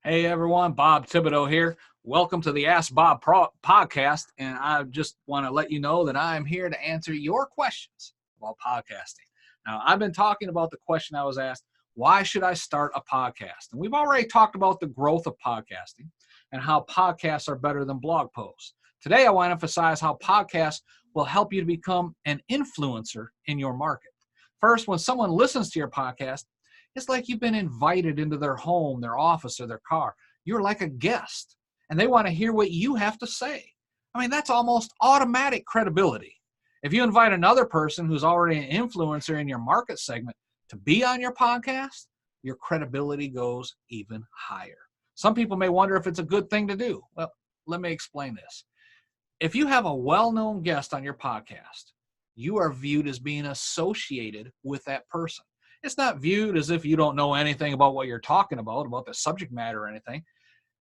Hey everyone, Bob Thibodeau here. Welcome to the Ask Bob podcast, and I just want to let you know that I am here to answer your questions about podcasting. Now, I've been talking about the question I was asked, why should I start a podcast? And we've already talked about the growth of podcasting and how podcasts are better than blog posts. Today, I want to emphasize how podcasts will help you to become an influencer in your market. First, when someone listens to your podcast, it's like you've been invited into their home, their office, or their car. You're like a guest, and they want to hear what you have to say. I mean, that's almost automatic credibility. If you invite another person who's already an influencer in your market segment to be on your podcast, your credibility goes even higher. Some people may wonder if it's a good thing to do. Well, let me explain this. If you have a well-known guest on your podcast, you are viewed as being associated with that person. It's not viewed as if you don't know anything about what you're talking about the subject matter or anything,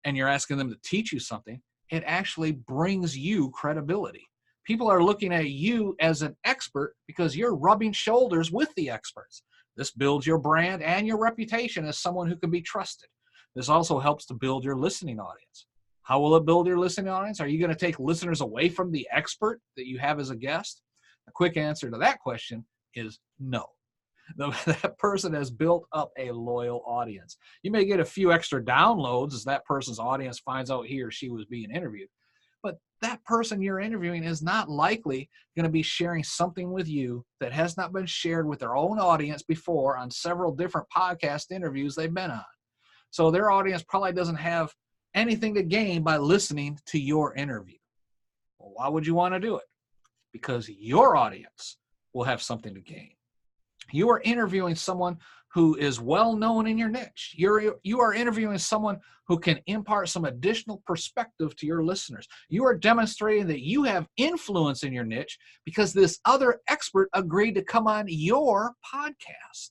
and you're asking them to teach you something. It actually brings you credibility. People are looking at you as an expert because you're rubbing shoulders with the experts. This builds your brand and your reputation as someone who can be trusted. This also helps to build your listening audience. How will it build your listening audience? Are you going to take listeners away from the expert that you have as a guest? The quick answer to that question is no. That person has built up a loyal audience. You may get a few extra downloads as that person's audience finds out he or she was being interviewed, but that person you're interviewing is not likely going to be sharing something with you that has not been shared with their own audience before on several different podcast interviews they've been on. So their audience probably doesn't have anything to gain by listening to your interview. Well, why would you want to do it? Because your audience will have something to gain. You are interviewing someone who is well known in your niche. You are interviewing someone who can impart some additional perspective to your listeners. You are demonstrating that you have influence in your niche because this other expert agreed to come on your podcast.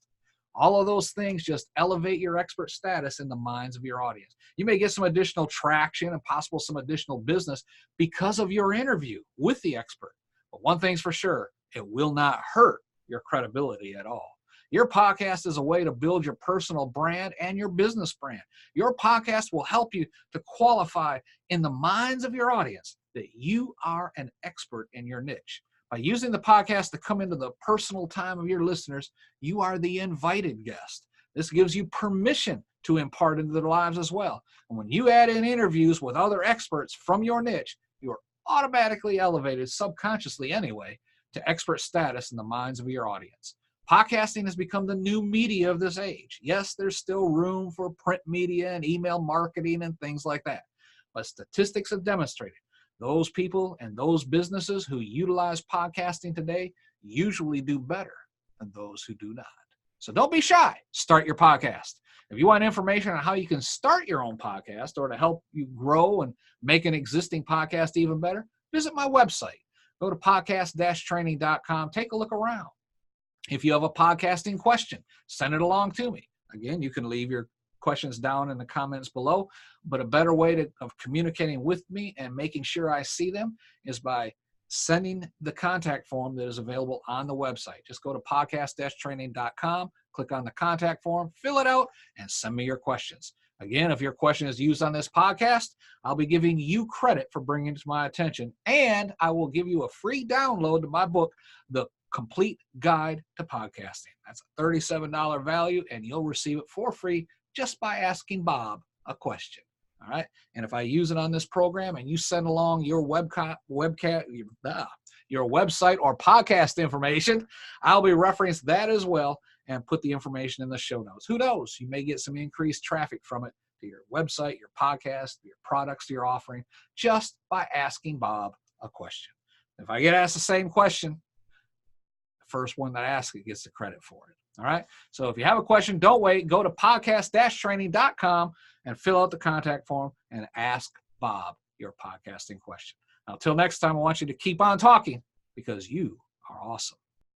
All of those things just elevate your expert status in the minds of your audience. You may get some additional traction and possible some additional business because of your interview with the expert. But one thing's for sure, it will not hurt your credibility at all. Your podcast is a way to build your personal brand and your business brand. Your podcast will help you to qualify in the minds of your audience that you are an expert in your niche. By using the podcast to come into the personal time of your listeners, you are the invited guest. This gives you permission to impart into their lives as well. And when you add in interviews with other experts from your niche, you are automatically elevated, subconsciously anyway, to expert status in the minds of your audience. Podcasting has become the new media of this age. Yes, there's still room for print media and email marketing and things like that. But statistics have demonstrated those people and those businesses who utilize podcasting today usually do better than those who do not. So don't be shy. Start your podcast. If you want information on how you can start your own podcast or to help you grow and make an existing podcast even better, visit my website. Go to podcast-training.com. Take a look around. If you have a podcasting question, send it along to me. Again, you can leave your questions down in the comments below, but a better way of communicating with me and making sure I see them is by sending the contact form that is available on the website. Just go to podcast-training.com, click on the contact form, fill it out, and send me your questions. Again, if your question is used on this podcast, I'll be giving you credit for bringing it to my attention, and I will give you a free download to my book, The Complete Guide to Podcasting. That's a $37 value, and you'll receive it for free just by asking Bob a question. All right. And if I use it on this program and you send along your website or podcast information, I'll be referencing that as well and put the information in the show notes. Who knows? You may get some increased traffic from it to your website, your podcast, your products you're offering, just by asking Bob a question. If I get asked the same question, the first one that asks it gets the credit for it. All right. So if you have a question, don't wait. Go to podcast-training.com and fill out the contact form and ask Bob your podcasting question. Now, until next time, I want you to keep on talking because you are awesome.